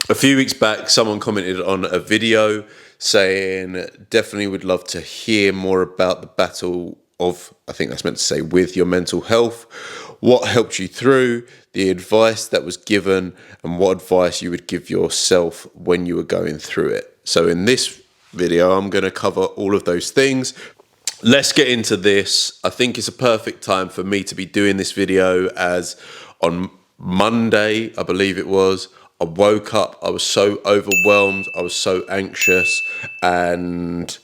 A few weeks back, someone commented on a video saying definitely would love to hear more about the battle of, I think that's meant to say, with your mental health, what helped you through, the advice that was given, and what advice you would give yourself when you were going through it. So in this video, I'm going to cover all of those things. Let's get into this. I think it's a perfect time for me to be doing this video, as on Monday, I believe it was, I woke up, I was so overwhelmed, I was so anxious, and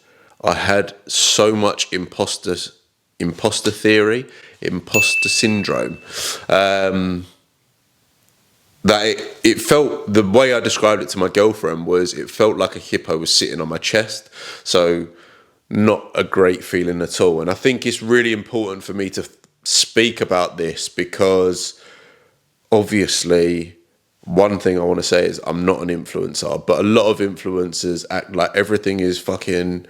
I had so much imposter theory, imposter syndrome, that it felt, the way I described it to my girlfriend was, it felt like a hippo was sitting on my chest. So not a great feeling at all. And I think it's really important for me to speak about this, because obviously one thing I want to say is I'm not an influencer, but a lot of influencers act like everything is fucking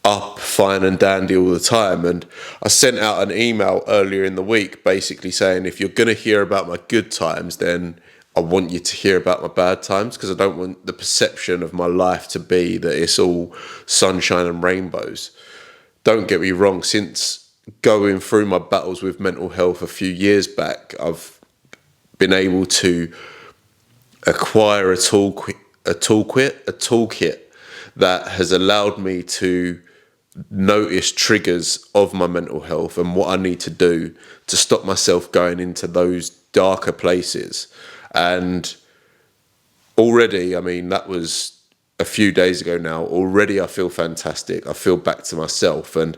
up, fine and dandy all the time. And I sent out an email earlier in the week basically saying, if you're going to hear about my good times, then I want you to hear about my bad times, because I don't want the perception of my life to be that it's all sunshine and rainbows. Don't get me wrong, since going through my battles with mental health a few years back, I've been able to acquire a toolkit that has allowed me to notice triggers of my mental health and what I need to do to stop myself going into those darker places. And already, I mean, that was a few days ago now, already I feel fantastic. I feel back to myself. And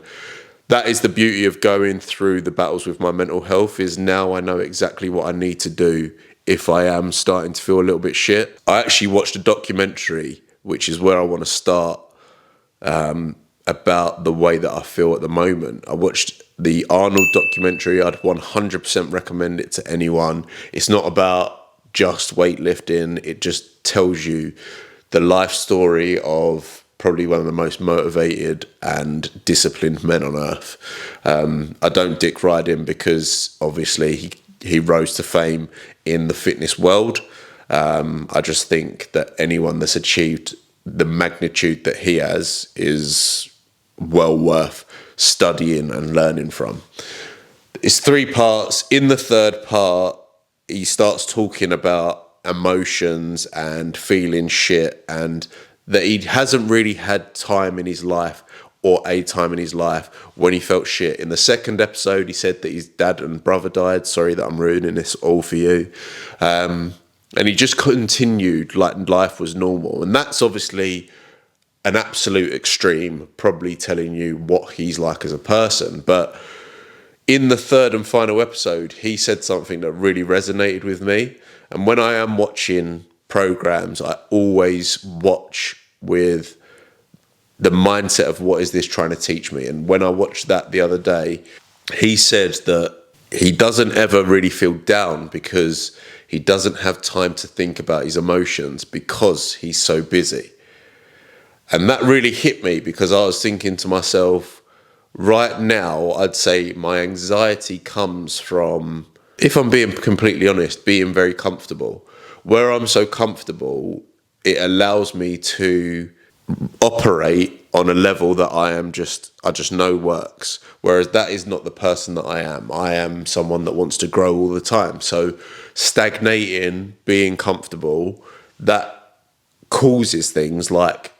that is the beauty of going through the battles with my mental health, is now I know exactly what I need to do if I am starting to feel a little bit shit. I actually watched a documentary, which is where I want to start, about the way that I feel at the moment. I watched the Arnold documentary. I'd 100% recommend it to anyone. It's not about just weightlifting. It just tells you the life story of probably one of the most motivated and disciplined men on earth. I don't dick ride him, because obviously he rose to fame in the fitness world. I just think that anyone that's achieved the magnitude that he has is well worth studying and learning from. It's 3 parts. In the third part, he starts talking about emotions and feeling shit, and that he hasn't really had time in his life, or a time in his life, when he felt shit. In the second episode, he said that his dad and brother died. Sorry that I'm ruining this all for you. And he just continued like life was normal. And that's obviously an absolute extreme, probably telling you what he's like as a person. But in the third and final episode, he said something that really resonated with me. And when I am watching programs, I always watch with the mindset of, what is this trying to teach me? And when I watched that the other day, he said that he doesn't ever really feel down because he doesn't have time to think about his emotions because he's so busy. And that really hit me, because I was thinking to myself, right now, I'd say my anxiety comes from, if I'm being completely honest, being very comfortable. Where I'm so comfortable, it allows me to operate on a level that I just know works. Whereas that is not the person that I am. I am someone that wants to grow all the time. So stagnating, being comfortable, that causes things like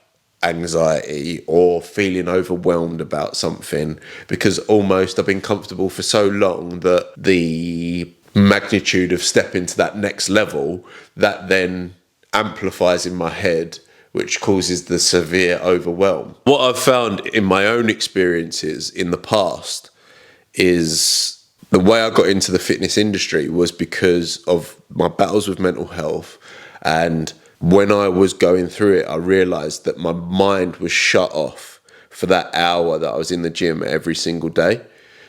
anxiety or feeling overwhelmed about something, because almost I've been comfortable for so long that the magnitude of stepping to that next level, that then amplifies in my head, which causes the severe overwhelm. What I've found in my own experiences in the past is the way I got into the fitness industry was because of my battles with mental health. And when I was going through it, I realized that my mind was shut off for that hour that I was in the gym every single day.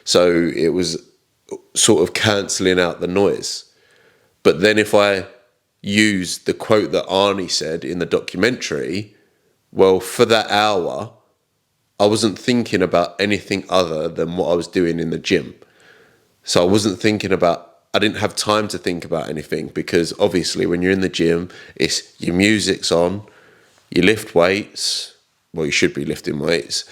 So it was sort of cancelling out the noise. But then if I use the quote that Arnie said in the documentary, well, for that hour, I wasn't thinking about anything other than what I was doing in the gym. So I wasn't thinking about I didn't have time to think about anything, because obviously when you're in the gym, it's your music's on, you lift weights, well, you should be lifting weights,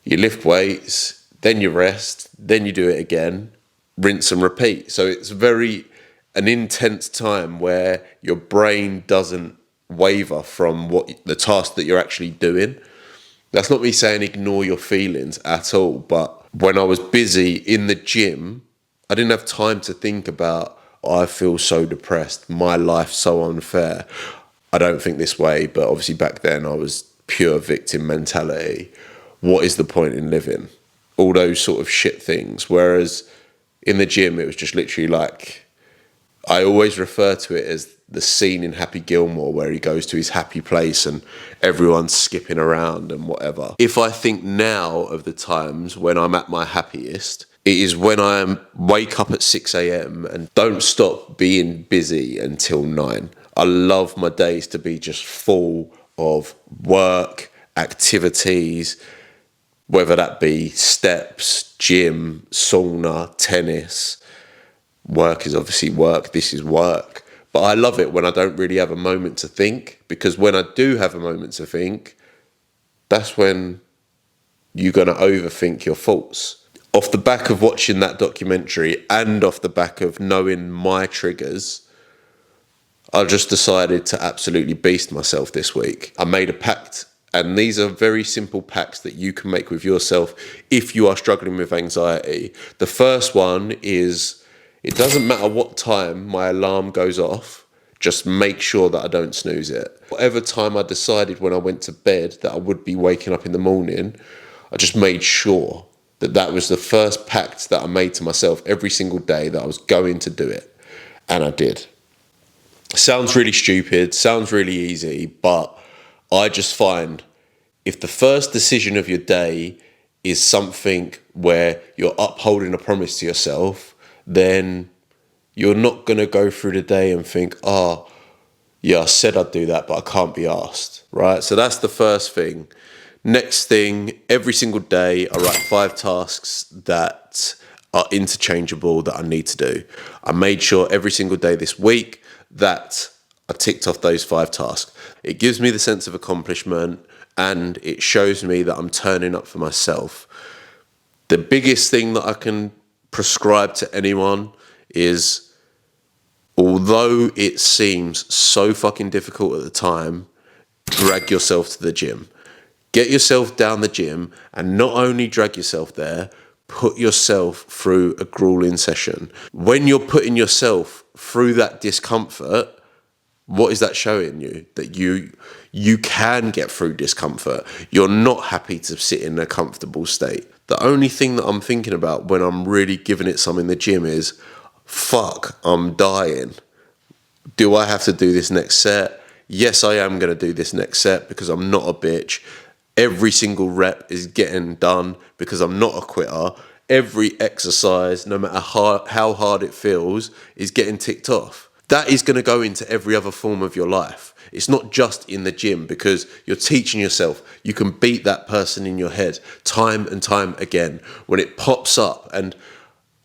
you lift weights, then you rest, then you do it again, rinse and repeat. So it's an intense time where your brain doesn't waver from the task that you're actually doing. That's not me saying ignore your feelings at all, but when I was busy in the gym, I didn't have time to think about, I feel so depressed, my life's so unfair. I don't think this way, but obviously back then I was pure victim mentality. What is the point in living? All those sort of shit things. Whereas in the gym, it was just literally like, I always refer to it as the scene in Happy Gilmore where he goes to his happy place and everyone's skipping around and whatever. If I think now of the times when I'm at my happiest, it is when I wake up at 6 a.m. and don't stop being busy until 9. I love my days to be just full of work, activities, whether that be steps, gym, sauna, tennis. Work is obviously work, this is work. But I love it when I don't really have a moment to think, because when I do have a moment to think, that's when you're going to overthink your thoughts. Off the back of watching that documentary and off the back of knowing my triggers, I just decided to absolutely beast myself this week. I made a pact, and these are very simple pacts that you can make with yourself if you are struggling with anxiety. The first one is, it doesn't matter what time my alarm goes off, just make sure that I don't snooze it. Whatever time I decided when I went to bed that I would be waking up in the morning, I just made sure that that was the first pact that I made to myself every single day, that I was going to do it. And I did. Sounds really stupid, sounds really easy, but I just find if the first decision of your day is something where you're upholding a promise to yourself, then you're not going to go through the day and think, oh, yeah, I said I'd do that, but I can't be asked, right? So that's the first thing. Next thing, every single day, I write 5 tasks that are interchangeable that I need to do. I made sure every single day this week that I ticked off those 5 tasks. It gives me the sense of accomplishment, and it shows me that I'm turning up for myself. The biggest thing that I can prescribe to anyone is, although it seems so fucking difficult at the time, drag yourself to the gym. Get yourself down the gym, and not only drag yourself there, put yourself through a grueling session. When you're putting yourself through that discomfort, what is that showing you? That you can get through discomfort. You're not happy to sit in a comfortable state. The only thing that I'm thinking about when I'm really giving it some in the gym is, fuck, I'm dying. Do I have to do this next set? Yes, I am going to do this next set because I'm not a bitch. Every single rep is getting done because I'm not a quitter. Every exercise, no matter how hard it feels, is getting ticked off. That is going to go into every other form of your life. It's not just in the gym, because you're teaching yourself. You can beat that person in your head time and time again when it pops up. And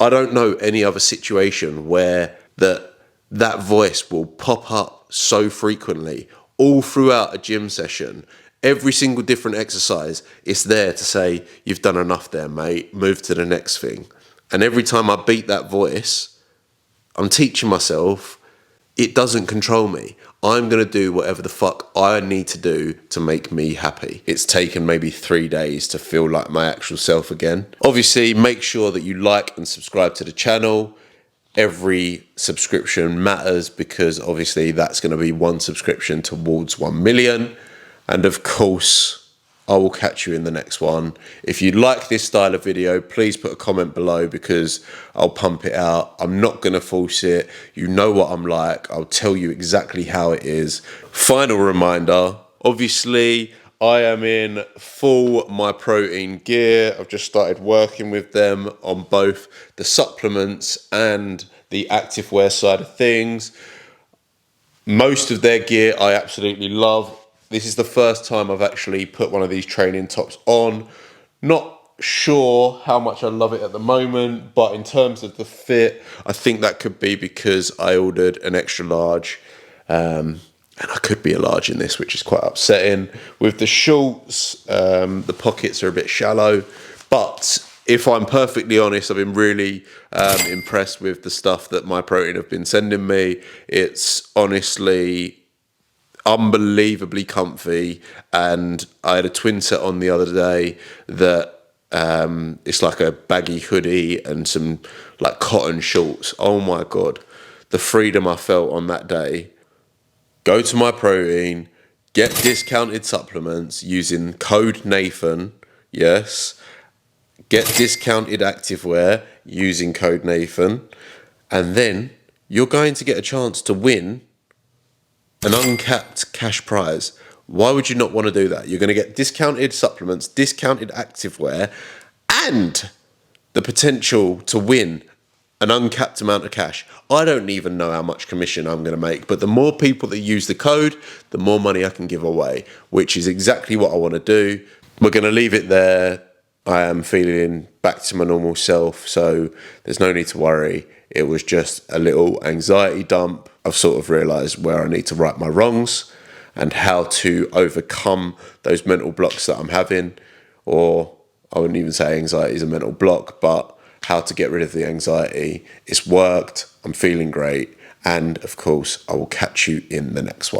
I don't know any other situation where that voice will pop up so frequently all throughout a gym session. Every single different exercise, it's there to say, you've done enough there, mate, move to the next thing. And every time I beat that voice, I'm teaching myself, it doesn't control me. I'm going to do whatever the fuck I need to do to make me happy. It's taken maybe 3 days to feel like my actual self again. Obviously, make sure that you like and subscribe to the channel. Every subscription matters, because obviously that's going to be one subscription towards 1 million. And of course, I will catch you in the next one. If you like this style of video, please put a comment below, because I'll pump it out. I'm not going to force it. You know what I'm like. I'll tell you exactly how it is. Final reminder, obviously, I am in full My Protein gear. I've just started working with them on both the supplements and the activewear side of things. Most of their gear I absolutely love. This is the first time I've actually put one of these training tops on. Not sure how much I love it at the moment, but in terms of the fit, I think that could be because I ordered an extra large, and I could be a large in this, which is quite upsetting. With the shorts, the pockets are a bit shallow, but if I'm perfectly honest, I've been really impressed with the stuff that My Protein have been sending me. It's honestly unbelievably comfy, and I had a twin set on the other day that it's like a baggy hoodie and some like cotton shorts. Oh my god, the freedom I felt on that day. Go to My Protein, get discounted supplements using code Nathan. Yes, get discounted activewear using code Nathan, and then you're going to get a chance to win an uncapped cash prize. Why would you not want to do that? You're going to get discounted supplements, discounted activewear, and the potential to win an uncapped amount of cash. I don't even know how much commission I'm going to make, but the more people that use the code, the more money I can give away, which is exactly what I want to do. We're going to leave it there. I am feeling back to my normal self, so there's no need to worry. It was just a little anxiety dump. I've sort of realised where I need to right my wrongs and how to overcome those mental blocks that I'm having, or I wouldn't even say anxiety is a mental block, but how to get rid of the anxiety. It's worked. I'm feeling great. And of course, I will catch you in the next one.